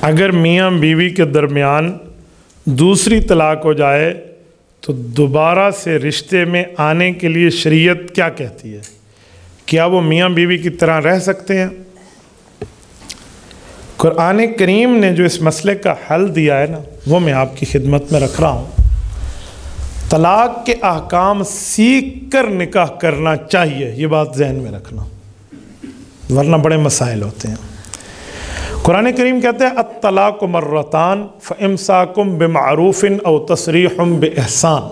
اگر میاں بیوی کے درمیان دوسری طلاق ہو جائے تو دوبارہ سے رشتے میں آنے کے لیے شریعت کیا کہتی ہے؟ کیا وہ میاں بیوی کی طرح رہ سکتے ہیں؟ قرآن کریم نے جو اس مسئلے کا حل دیا ہے نا، وہ میں آپ کی خدمت میں رکھ رہا ہوں۔ طلاق کے احکام سیکھ کر نکاح کرنا چاہیے، یہ بات ذہن میں رکھنا، ورنہ بڑے مسائل ہوتے ہیں۔ قرآن کریم کہتے ہیں الطلاق مرتان فامساکم بمعروف او تسریح باحسان۔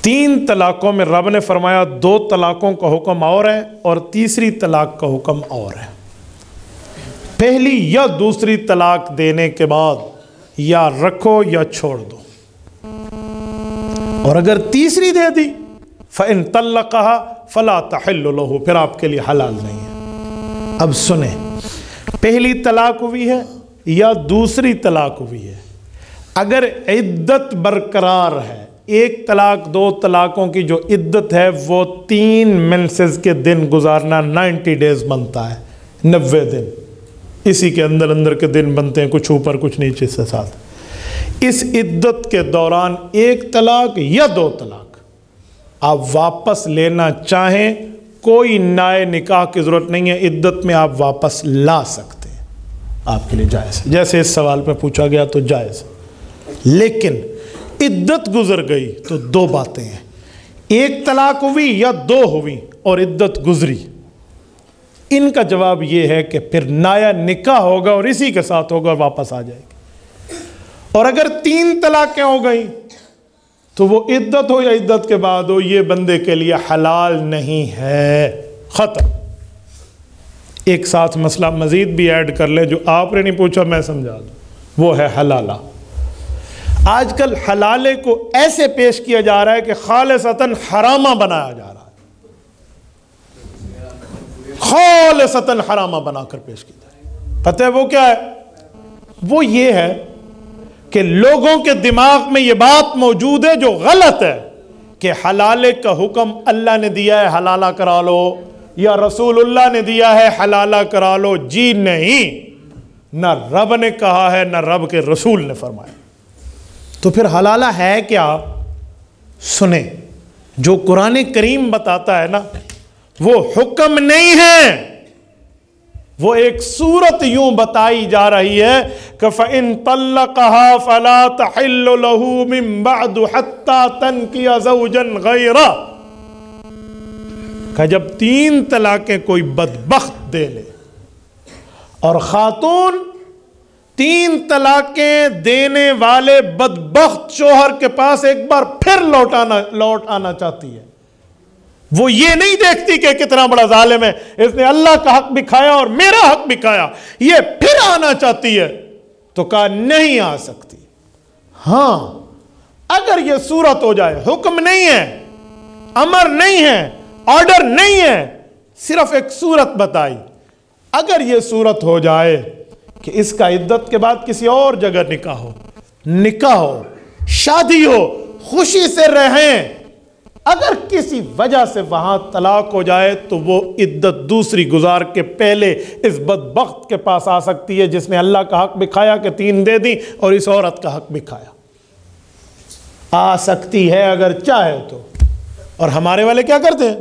3 طلاقوں میں رب نے فرمایا 2 طلاقوں کا حکم اور ہے اور تیسری طلاق کا حکم اور ہے۔ پہلی یا دوسری طلاق دینے کے بعد یا رکھو یا چھوڑ دو، اور اگر تیسری دے دی فَإِن طَلَّقَهَا فَلَا تَحِلُّ لَهُ، پھر آپ کے لیے حلال نہیں ہے۔ اب سنیں، پہلی طلاق ہوئی ہے یا دوسری طلاق ہوئی ہے، اگر عدت برقرار ہے، 1 طلاق 2 طلاقوں کی جو عدت ہے وہ 3 منسز کے دن گزارنا 90 ڈیز بنتا ہے، 90 دن، اسی کے اندر اندر کے دن بنتے ہیں، کچھ اوپر کچھ نیچے سے ساتھ۔ اس عدت کے دوران 1 طلاق یا 2 طلاق آپ واپس لینا چاہیں، کوئی نئے نکاح کی ضرورت نہیں ہے، عدت میں آپ واپس لا سکتے ہیں، آپ کے لیے جائز ہے۔ جیسے اس سوال پہ پوچھا گیا تو جائز ہے، لیکن عدت گزر گئی تو 2 باتیں ہیں، 1 طلاق ہوئی یا 2 ہوئی اور عدت گزری، ان کا جواب یہ ہے کہ پھر نیا نکاح ہوگا اور اسی کے ساتھ ہوگا اور واپس آ جائے گی۔ اور اگر 3 طلاقیں ہو گئیں تو وہ عدت ہو یا عدت کے بعد ہو، یہ بندے کے لیے حلال نہیں ہے، ختم۔ ایک ساتھ مسئلہ مزید بھی ایڈ کر لیں جو آپ نے نہیں پوچھا، میں سمجھا دوں، وہ ہے حلالہ۔ آج کل حلالے کو ایسے پیش کیا جا رہا ہے کہ خالصتاً حرامہ بنایا جا رہا ہے، خالصتاً حرامہ بنا کر پیش کیا جا رہا ہے۔ پتہ ہے وہ کیا ہے؟ وہ یہ ہے کہ لوگوں کے دماغ میں یہ بات موجود ہے جو غلط ہے کہ حلالے کا حکم اللہ نے دیا ہے حلالہ کرا لو، یا رسول اللہ نے دیا ہے حلالہ کرا لو۔ جی نہیں، نہ رب نے کہا ہے نہ رب کے رسول نے فرمایا۔ تو پھر حلالہ ہے کیا؟ سنیں، جو قرآن کریم بتاتا ہے نا وہ حکم نہیں ہے، وہ ایک صورت یوں بتائی جا رہی ہے کہ فَإِن طَلَّقَهَا فَلَا تَحِلُّ لَهُ مِن بَعْدُ حَتَّى تَنْكِحَ زَوْجًا غَيْرَهُ، کہ جب 3 طلاقیں کوئی بدبخت دے لے اور خاتون 3 طلاقیں دینے والے بدبخت شوہر کے پاس ایک بار پھر لوٹ آنا چاہتی ہے، وہ یہ نہیں دیکھتی کہ کتنا بڑا ظالم ہے، اس نے اللہ کا حق بھی کھایا اور میرا حق بھی کھایا، یہ پھر آنا چاہتی ہے، تو کہا نہیں آ سکتی۔ ہاں، اگر یہ صورت ہو جائے، حکم نہیں ہے، امر نہیں ہے، آرڈر نہیں ہے، صرف ایک صورت بتائی، اگر یہ صورت ہو جائے کہ اس کا عدت کے بعد کسی اور جگہ نکاح ہو، شادی ہو، خوشی سے رہیں، اگر کسی وجہ سے وہاں طلاق ہو جائے تو وہ عدت دوسری گزار کے پہلے اس بدبخت کے پاس آ سکتی ہے جس نے اللہ کا حق بھی کھایا کہ 3 دے دی اور اس عورت کا حق بھی کھایا، آ سکتی ہے اگر چاہے تو۔ اور ہمارے والے کیا کرتے ہیں؟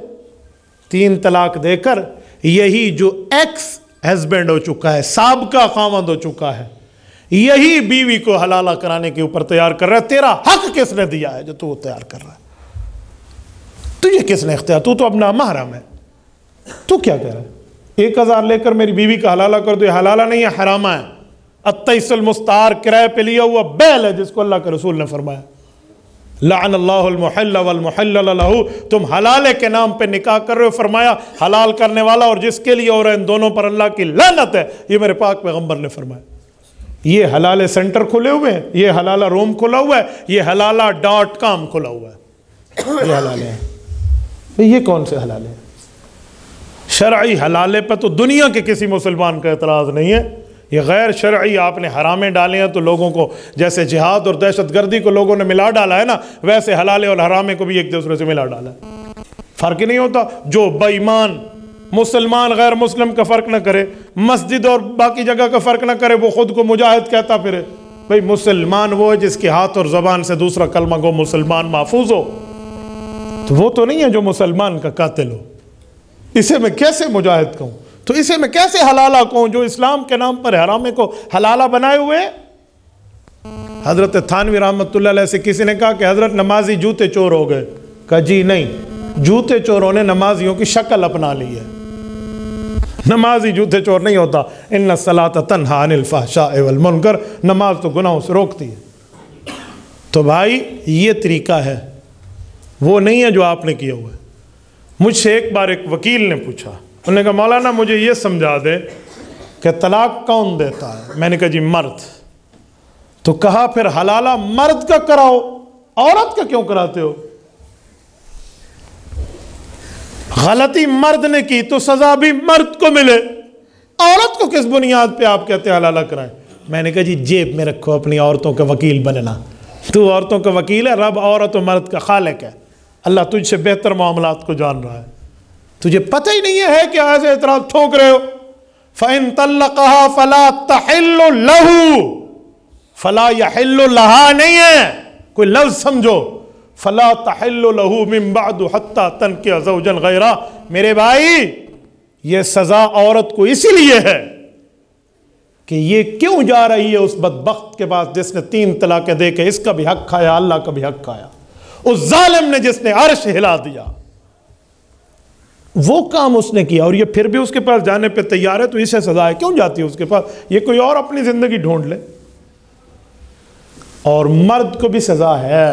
3 طلاق دے کر یہی جو ایکس ہسبینڈ ہو چکا ہے، سابقہ خاوند ہو چکا ہے، یہی بیوی کو حلالہ کرانے کے اوپر تیار کر رہا ہے۔ تیرا حق کس نے دیا ہے جو تو تیار کر رہا ہے؟ تجھے کس نے اختیار؟ تو اپنا محرم ہے، تو کیا کہہ رہا ہے 1000 لے کر میری بیوی کا حلالہ کر دو؟ یہ حلالہ نہیں ہے، حرامہ ہے۔ التیس المستعار، کرائے پہ لیا ہوا بیل ہے جس کو اللہ کے رسول نے فرمایا لعن اللہ المحل والمحلل لہ، تم حلالے کے نام پہ نکاح کر رہے ہو، فرمایا حلال کرنے والا اور جس کے لیے ہو رہا ہے ان دونوں پر اللہ کی لعنت ہے، یہ میرے پاک پیغمبر نے فرمایا۔ یہ حلالے سینٹر کھلے ہوئے ہیں، یہ حلالہ روم کھلا ہوا ہے، یہ حلالہ .com کھلا ہوا ہے، یہ حلالے ہیں۔ یہ کون سے حلالے ہیں؟ شرعی حلالے پہ تو دنیا کے کسی مسلمان کا اعتراض نہیں ہے، یہ غیر شرعی آپ نے حرامیں ڈالے ہیں تو لوگوں کو جیسے جہاد اور دہشت گردی کو لوگوں نے ملا ڈالا ہے نا، ویسے حلالے اور حرامے کو بھی ایک دوسرے سے ملا ڈالا ہے۔ فرق ہی نہیں ہوتا، جو بے ایمان مسلمان غیر مسلم کا فرق نہ کرے، مسجد اور باقی جگہ کا فرق نہ کرے، وہ خود کو مجاہد کہتا پھرے. بھئی مسلمان وہ ہے جس کے ہاتھ اور زبان سے دوسرا کلمہ گو مسلمان محفوظ ہو. تو وہ تو نہیں ہے جو مسلمان کا قاتل ہو. اسے میں کیسے مجاہد کہوں؟ تو اسے میں کیسے حلالہ کہوں جو اسلام کے نام پر حرامے کو حلالہ بنائے ہوئے؟ حضرت تھانوی رحمت اللہ علیہ سے کسی نے کہا کہ حضرت نمازی جوتے چور ہو گئے. کہا جی نہیں، جوتے چوروں نے نمازیوں کی شکل اپنا لی ہے. نمازی جوتے چور نہیں ہوتا. ان الصلاۃ تنہی عن الفحشاء والمنکر، نماز تو گناہوں سے روکتی ہے. تو بھائی یہ طریقہ ہے، وہ نہیں ہے جو آپ نے کیا ہوا ہے. مجھ سے ایک بار ایک وکیل نے پوچھا، انہوں نے کہا مولانا مجھے یہ سمجھا دے کہ طلاق کون دیتا ہے؟ میں نے کہا جی مرد. تو کہا پھر حلالہ مرد کا کراؤ، عورت کا کیوں کراتے ہو؟ غلطی مرد نے کی تو سزا بھی مرد کو ملے، عورت کو کس بنیاد پہ آپ کہتے ہیں حلالہ کرائیں؟ میں نے کہا جی جیب میں رکھو اپنی عورتوں کا وکیل بننا. تو عورتوں کا وکیل ہے، رب عورت و مرد کا خالق ہے. اللہ تجھ سے بہتر معاملات کو جان رہا ہے. تجھے پتہ ہی نہیں ہے کہ ایسے اعتراض ٹھوک رہے ہو. فَإِن طَلَّقَهَا فَلَا تَحِلُّ لَهُ، فَلَا يَحِلُّ لَهَا نہیں ہے، کوئی لفظ سمجھو. فَلَا تَحِلُّ لَهُ مِن بَعْدُ حَتَّى تَنْكِحَ زَوْجًا غَيْرَهُ. میرے بھائی یہ سزا عورت کو اسی لیے ہے کہ یہ کیوں جا رہی ہے اس بدبخت کے پاس جس نے 3 طلاقیں دے کے اس کا بھی حق کھایا، اللہ کا بھی حق کھایا، اس ظالم نے جس نے عرش ہلا دیا. وہ کام اس نے کیا اور یہ پھر بھی اس کے پاس جانے پہ تیار ہے. تو اسے سزا ہے، کیوں جاتی ہے اس کے پاس؟ یہ کوئی اور اپنی زندگی ڈھونڈ لے. اور مرد کو بھی سزا ہے،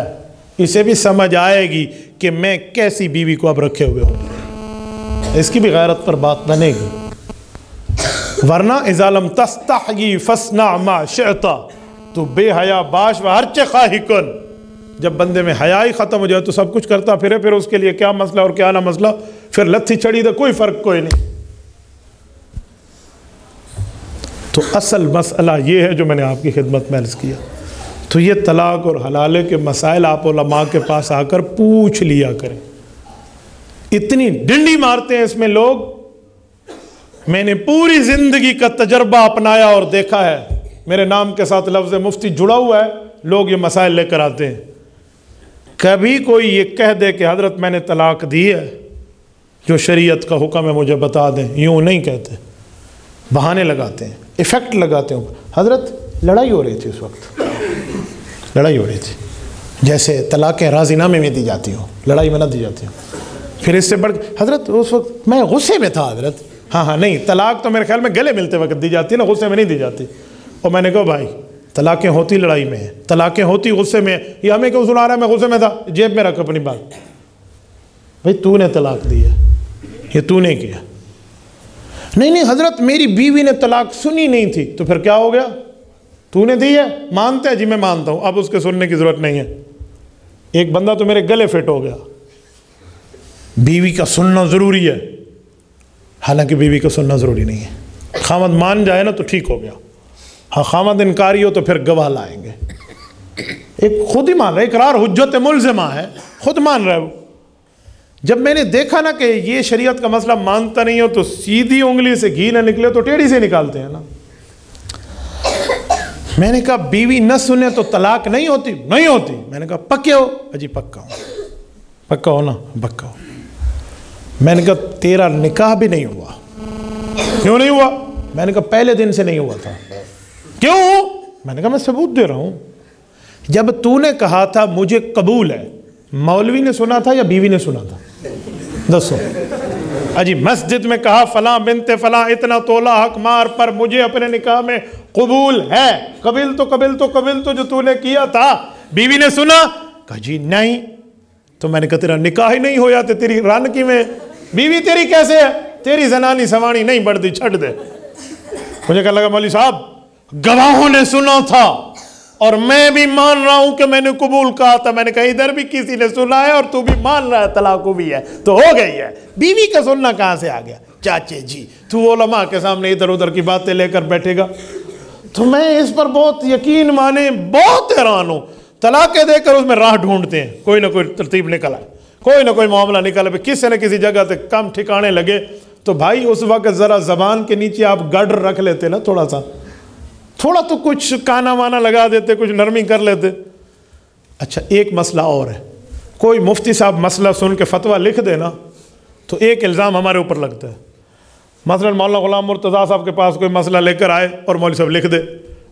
اسے بھی سمجھ آئے گی کہ میں کیسی بیوی کو اب رکھے ہوئے ہوں. اس کی بھی غیرت پر بات بنے گی. ورنہ اذا لم تستحیی فاصنع ما شئت، تو بے حیا باش و ہرچے خواہی کن. جب بندے میں حیا ہی ختم ہو جائے تو سب کچھ کرتا پھرے، پھر اس کے لیے کیا مسئلہ اور کیا نہ مسئلہ، پھر لتھی چھڑی دا کوئی فرق کوئی نہیں. تو اصل مسئلہ یہ ہے جو میں نے آپ کی خدمت میں عرض کیا. تو یہ طلاق اور حلالے کے مسائل آپ علماء کے پاس آ کر پوچھ لیا کریں. اتنی ڈنڈی مارتے ہیں اس میں لوگ. میں نے پوری زندگی کا تجربہ اپنایا اور دیکھا ہے. میرے نام کے ساتھ لفظ مفتی جڑا ہوا ہے، لوگ یہ مسائل لے کر آتے ہیں. کبھی کوئی یہ کہہ دے کہ حضرت میں نے طلاق دی ہے، جو شریعت کا حکم ہے مجھے بتا دیں، یوں نہیں کہتے، بہانے لگاتے ہیں، ایفیکٹ لگاتے ہیں. حضرت لڑائی ہو رہی تھی اس وقت، لڑائی ہو رہی تھی، جیسے طلاقیں راضی نامے میں دی جاتی ہوں، لڑائی میں نہ دی جاتی ہوں. پھر اس سے بڑھ حضرت اس وقت میں غصے میں تھا. حضرت ہاں نہیں، طلاق تو میرے خیال میں گلے ملتے وقت دی جاتی ہے نا، غصے میں نہیں دی جاتی. اور میں نے کہا بھائی طلاقیں ہوتی لڑائی میں ہیں، طلاقیں ہوتی غصے میں. یہ ہمیں کیوں سنا رہا ہے میں غصے میں تھا؟ جیب میں رکھ اپنی بات. بھائی تو نے طلاق دی ہے، یہ تو نے کیا. نہیں حضرت میری بیوی نے طلاق سنی نہیں تھی. تو پھر کیا ہو گیا؟ تو نے دی ہے، مانتے ہیں جی میں مانتا ہوں، اب اس کے سننے کی ضرورت نہیں ہے. ایک بندہ تو میرے گلے فٹ ہو گیا. بیوی کا سننا ضروری ہے، حالانکہ بیوی کا سننا ضروری نہیں ہے. خامد مان جائے نا تو ٹھیک ہو گیا. ہاں خامد انکاری ہو تو پھر گواہ لائیں گے. ایک خود ہی مان رہا ہے، اقرار حجت ملزمہ ہے، خود مان رہا ہے وہ. جب میں نے دیکھا نا کہ یہ شریعت کا مسئلہ مانتا نہیں ہو تو سیدھی انگلی سے گھی نہ نکلے تو ٹیڑھی سے نکالتے ہیں نا. میں نے کہا بیوی نہ سنے تو طلاق نہیں ہوتی؟ نہیں ہوتی. میں نے کہا پکے ہو؟ اجی پکا ہوں. پکا ہو نا؟ پکا ہو. میں نے کہا تیرا نکاح بھی نہیں ہوا. کیوں نہیں ہوا؟ میں نے کہا پہلے دن سے نہیں ہوا تھا. کیوں؟ میں نے کہا میں ثبوت دے رہا ہوں. جب تو نے کہا تھا مجھے قبول ہے، مولوی نے سنا تھا یا بیوی نے سنا تھا؟ دسو. اجی مسجد میں کہا فلاں بنت فلاں اتنا تولہ حق مار پر مجھے اپنے نکاح میں قبول ہے. قبل تو جو تو نے کیا تھا. بیوی نے سنا؟ کہا جی نہیں. تو میں نے کہا تیرا نکاح ہی نہیں ہویا تو تیری رن کی میں بیوی تیری کیسے ہے؟ تیری زنانی سوانی نہیں بڑھتی، چھٹ دے. مجھے کہا لگا مولوی صاحب گواہوں نے سنا تھا اور میں بھی مان رہا ہوں کہ میں نے قبول کہا تھا. میں نے کہا ادھر بھی کسی نے سنا ہے اور تو بھی مان رہا ہے، طلاق بھی ہے تو ہو گئی ہے. بیوی کا سننا کہاں سے آ گیا؟ چاچے جی تو علماء کے سامنے ادھر ادھر کی باتیں لے کر بیٹھے گا. تو میں اس پر بہت یقین مانے بہت حیران ہوں. طلاقیں دے کر اس میں راہ ڈھونڈتے ہیں، کوئی نہ کوئی ترتیب نکل آئے، کوئی نہ کوئی معاملہ نکل آئے، کسی نہ کسی جگہ سے کم ٹھکانے لگے تو بھائی اس وقت ذرا زبان کے نیچے آپ گڈر رکھ لیتے نا، تھوڑا سا، تھوڑا تو کچھ کانا وانا لگا دیتے، کچھ نرمی کر لیتے۔ اچھا ایک مسئلہ اور ہے، کوئی مفتی صاحب مسئلہ سن کے فتویٰ لکھ دے نا تو ایک الزام ہمارے اوپر لگتا ہے۔ مثلا مولانا غلام مرتضیٰ صاحب کے پاس کوئی مسئلہ لے کر آئے اور مولوی صاحب لکھ دے،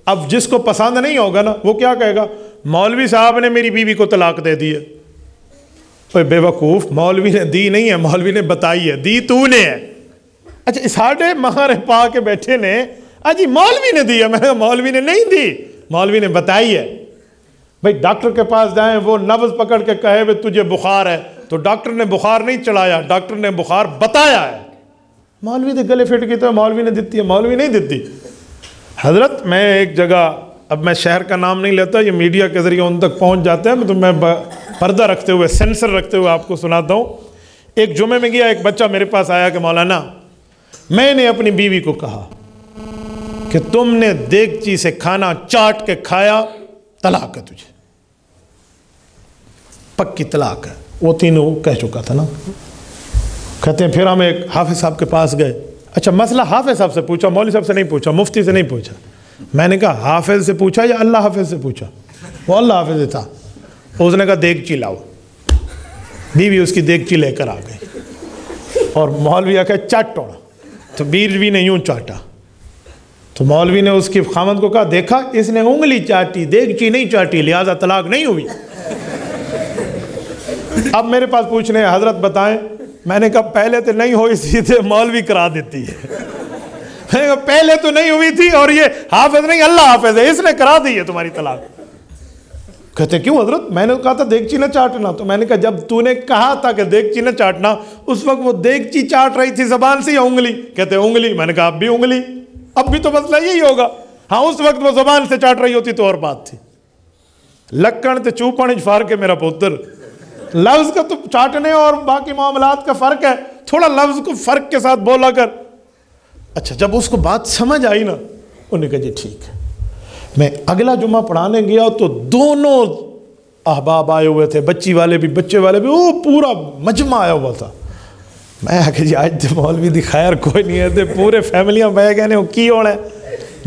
اب جس کو پسند نہیں ہوگا نا وہ کیا کہے گا؟ مولوی صاحب نے میری بیوی کو طلاق دے دی ہے۔ اوے بے وقوف، مولوی نے دی نہیں ہے، مولوی نے بتائی ہے، دی تو نے ہے۔ اچھا ساڑھے مہارے پا کے بیٹھے نے جی مولوی نے دی ہے، میں نے کہا مولوی نے نہیں دی، مولوی نے بتائی ہے۔ بھائی ڈاکٹر کے پاس جائیں، وہ نبض پکڑ کے کہے وہ تجھے بخار ہے، تو ڈاکٹر نے بخار نہیں چڑھایا، ڈاکٹر نے بخار بتایا ہے۔ مولوی نے گلے فٹ کی تو مولوی نے دیتی ہے، مولوی نہیں دیتی۔ حضرت میں ایک جگہ، اب میں شہر کا نام نہیں لیتا، یہ میڈیا کے ذریعے ان تک پہنچ جاتے ہیں، تو میں پردہ رکھتے ہوئے، سینسر رکھتے ہوئے آپ کو سناتا ہوں۔ ایک جمعے میں گیا، ایک بچہ میرے پاس آیا کہ مولانا میں نے اپنی بیوی کو کہا کہ تم نے دیگچی سے کھانا چاٹ کے کھایا، طلاق ہے تجھے، پکی طلاق ہے۔ وہ تینوں کہہ چکا تھا نا۔ کہتے ہیں پھر ہم ایک حافظ صاحب کے پاس گئے۔ اچھا مسئلہ حافظ صاحب سے پوچھا، مولوی صاحب سے نہیں پوچھا، مفتی سے نہیں پوچھا۔ میں نے کہا حافظ سے پوچھا یا اللہ حافظ سے پوچھا؟ وہ اللہ حافظ تھا۔ اس نے کہا دیگچی لاؤ، بیوی اس کی دیگچی لے کر آ گئی، اور مولوی آ کے چاٹو، تو بیوی نے یوں چاٹا، تو مولوی نے اس کی خامد کو کہا دیکھا اس نے انگلی چاٹی، دیگچی نہیں چاٹی، لہذا طلاق نہیں ہوئی۔ اب میرے پاس پوچھنے ہیں حضرت بتائیں، میں نے کہا پہلے تو نہیں ہوئی تھی تو مولوی کرا دیتی ہے، میں نے کہا پہلے تو نہیں ہوئی تھی اور یہ حافظ نہیں اللہ حافظ ہے، اس نے کرا دی ہے تمہاری طلاق۔ کہتے کیوں حضرت؟ میں نے کہا تھا دیگچی نہ چاٹنا، تو میں نے کہا جب تو نے کہا تھا کہ دیگچی نہ چاٹنا، اس وقت وہ دیگچی چاٹ رہی تھی زبان سے یا انگلی؟ کہتے انگلی۔ میں نے کہا اب بھی انگلی، اب بھی تو مسئلہ یہی ہوگا۔ ہاں اس وقت وہ زبان سے چاٹ رہی ہوتی تو اور بات تھی۔ لکڑ تے چوپن فار کے میرا پتر، لفظ کا تو چاٹنے اور باقی معاملات کا فرق ہے، تھوڑا لفظ کو فرق کے ساتھ بولا کر۔ اچھا جب اس کو بات سمجھ آئی نا، انہوں نے کہا جی ٹھیک ہے۔ میں اگلا جمعہ پڑھانے گیا تو دونوں احباب آئے ہوئے تھے، بچی والے بھی بچے والے بھی، وہ پورا مجمع آیا ہوا تھا۔ میں کہ جی آج تو مولوی دی خیر کوئی نہیں ہے، تے پورے فیملیاں بہ گئے نے، وہ کی ہونا ہے۔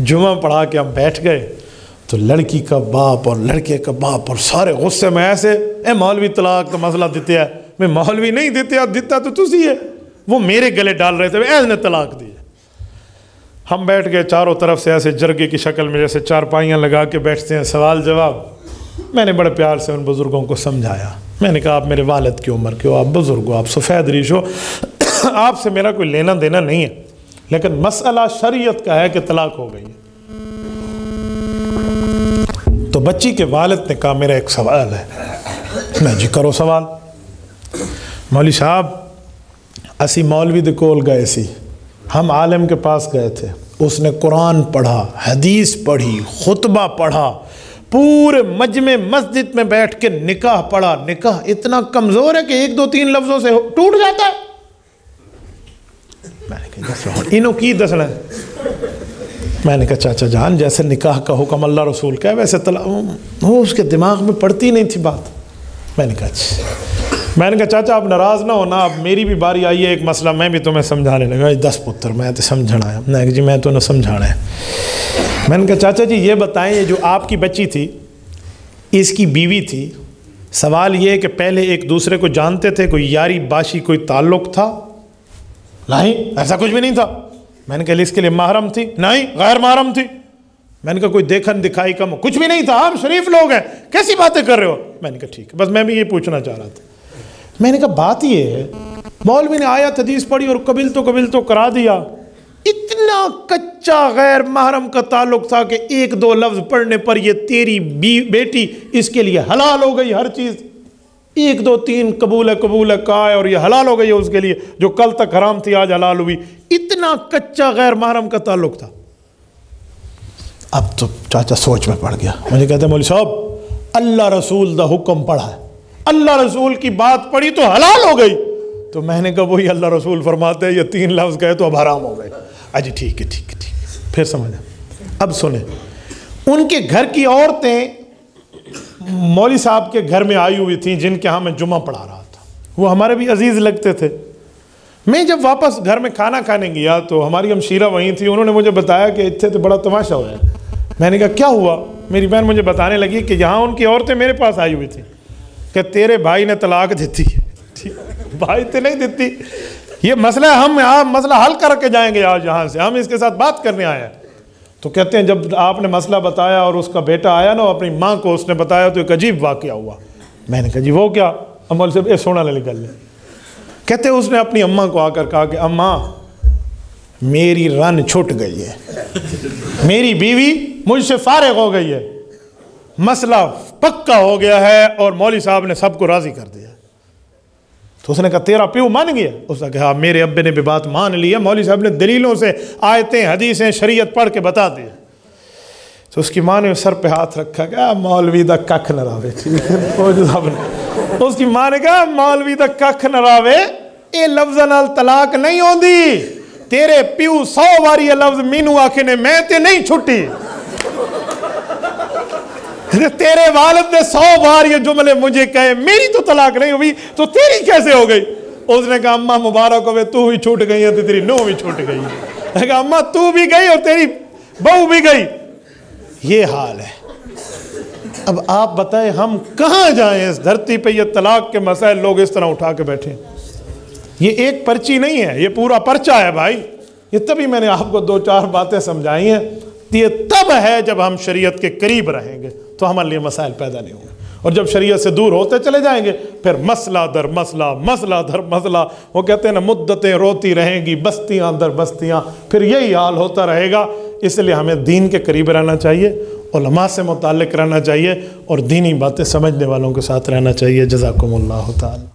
جمعہ پڑھا کے ہم بیٹھ گئے تو لڑکی کا باپ اور لڑکے کا باپ اور سارے غصے میں ایسے، اے مولوی طلاق تو مسئلہ دیتے ہے، میں مولوی نہیں دیتے، دیتا تو تسی ہے، وہ میرے گلے ڈال رہے تھے، ایس نے طلاق دی۔ ہم بیٹھ گئے چاروں طرف سے ایسے جرگے کی شکل میں، جیسے چارپائیاں لگا کے بیٹھتے ہیں، سوال جواب۔ میں نے بڑے پیار سے ان بزرگوں کو سمجھایا، میں نے کہا آپ میرے والد کی عمر کے ہو، آپ بزرگ ہو، آپ سفید ریش ہو، آپ سے میرا کوئی لینا دینا نہیں ہے، لیکن مسئلہ شریعت کا ہے کہ طلاق ہو گئی ہے۔ تو بچی کے والد نے کہا میرا ایک سوال ہے۔ میں جی کرو سوال۔ مولوی صاحب اسی مولوی دے کول گئے سی، ہم عالم کے پاس گئے تھے، اس نے قرآن پڑھا، حدیث پڑھی، خطبہ پڑھا، پورے مجمع مسجد میں بیٹھ کے نکاح پڑھا۔ نکاح اتنا کمزور ہے کہ ایک دو تین لفظوں سے ٹوٹ جاتا ہے۔ میں نے کہا انہوں کی دسنا ہے؟ میں نے کہا چاچا جان جیسے نکاح کا حکم اللہ رسول کا ہے ویسے طلاق، وہ اس کے دماغ میں پڑتی نہیں تھی بات۔ میں نے کہا چاچا آپ ناراض نہ ہونا، اب میری بھی باری آئی ہے ایک مسئلہ میں بھی تمہیں سمجھانے لگا۔ 10 پتر میں تو سمجھنا ہے۔ میں جی میں تو نہ سمجھانا ہے۔ میں نے کہا چاچا جی یہ بتائیں، یہ جو آپ کی بچی تھی اس کی بیوی تھی، سوال یہ ہے کہ پہلے ایک دوسرے کو جانتے تھے، کوئی یاری باشی کوئی تعلق تھا؟ نہیں ایسا کچھ بھی نہیں تھا۔ میں نے کہا اس کے لیے محرم تھی؟ نہیں غیر محرم تھی۔ میں نے کہا کوئی دیکھن دکھائی کم؟ کچھ بھی نہیں تھا، آپ شریف لوگ ہیں، کیسی باتیں کر رہے ہو؟ میں نے کہا ٹھیک ہے، بس میں بھی یہ پوچھنا چاہ رہا تھا۔ میں نے کہا بات یہ ہے مولوی نے آیت حدیث پڑھی اور قبل تو کرا دیا، اتنا کچا غیر محرم کا تعلق تھا کہ ایک دو لفظ پڑھنے پر یہ تیری بیٹی اس کے لیے حلال ہو گئی، ہر چیز ایک دو تین قبول ہے کہا ہے اور یہ حلال ہو گئی ہے اس کے لیے، جو کل تک حرام تھی آج حلال ہوئی۔ اتنا کچا غیر محرم کا تعلق تھا۔ اب تو چاچا سوچ میں پڑ گیا، مجھے کہتے ہیں مولوی صاحب اللہ رسول دا حکم پڑھا ہے، اللہ رسول کی بات پڑھی تو حلال ہو گئی۔ تو میں نے کہا وہی اللہ رسول فرماتے ہیں یہ 3 لفظ کہے تو اب حرام ہو گئے۔ اجی ٹھیک ہے پھر سمجھا۔ اب سنیں، ان کے گھر کی عورتیں مولوی صاحب کے گھر میں آئی ہوئی تھیں جن کے ہاں میں جمعہ پڑھا رہا تھا، وہ ہمارے بھی عزیز لگتے تھے۔ میں جب واپس گھر میں کھانا کھانے گیا تو ہماری ہمشیرہ وہیں تھی، انہوں نے مجھے بتایا کہ اتنے تو بڑا تماشا ہوا ہے۔ میں نے کہا کیا ہوا؟ میری بہن مجھے بتانے لگی کہ یہاں ان کی عورتیں میرے پاس آئی ہوئی تھیں کہ تیرے بھائی نے طلاق دیتی ہے۔ بھائی تو نہیں دیتی، یہ مسئلہ ہم مسئلہ حل کر کے جائیں گے آج یہاں سے، ہم اس کے ساتھ بات کرنے آئے ہیں۔ تو کہتے ہیں جب آپ نے مسئلہ بتایا اور اس کا بیٹا آیا نا، اپنی ماں کو اس نے بتایا تو ایک عجیب واقعہ ہوا۔ میں نے کہا جی وہ کیا؟ امول سے سونا لے نکل لے۔ کہتے ہیں اس نے اپنی اماں کو آ کر کہا کہ اماں میری رن چھٹ گئی ہے، میری بیوی مجھ سے فارغ ہو گئی ہے، مسئلہ پکا ہو گیا ہے اور مولوی صاحب نے سب کو راضی کر دیا۔ تو اس نے کہا تیرا پیو مان گیا؟ اس نے کہا میرے ابے نے بھی بات مان لی ہے، مولوی صاحب نے دلیلوں سے آیتیں حدیثیں شریعت پڑھ کے بتا دی۔ تو اس کی ماں نے سر پہ ہاتھ رکھا کہ مولوی دا ککھ نہ راوے۔ اس کی ماں نے کہا مولوی دا ککھ نہ راوے، اے لفظ نال طلاق نہیں ہوندی، تیرے پیو 100 باری یہ لفظ مینو آکھے نے میں تے نہیں چھٹی، تیرے والد نے 100 بار یہ جملے مجھے کہے، میری تو طلاق نہیں ہوئی تو تیری کیسے ہو گئی؟ اس نے کہا اماں مبارک ہوئے، تو بھی چھوٹ گئی ہے تو تیری نو بھی چھوٹ گئی ہے۔ میں نے کہا اماں تو بھی گئی اور تیری بہو بھی گئی۔ یہ حال ہے۔ اب آپ بتائیں ہم کہاں جائیں؟ اس دھرتی پہ یہ طلاق کے مسائل لوگ اس طرح اٹھا کے بیٹھے ہیں۔ یہ ایک پرچی نہیں ہے، یہ پورا پرچہ ہے بھائی۔ یہ تبھی میں نے آپ کو 2-4 باتیں سمجھائی ہیں، یہ تب ہے جب ہم شریعت کے قریب رہیں گے تو ہمارے لیے مسائل پیدا نہیں ہوں گے، اور جب شریعت سے دور ہوتے چلے جائیں گے پھر مسئلہ در مسئلہ، مسئلہ در مسئلہ، وہ کہتے ہیں نا مدتیں روتی رہیں گی بستیاں در بستیاں، پھر یہی حال ہوتا رہے گا۔ اس لیے ہمیں دین کے قریب رہنا چاہیے، علماء سے متعلق رہنا چاہیے، اور دینی باتیں سمجھنے والوں کے ساتھ رہنا چاہیے۔ جزاکم اللہ تعالی۔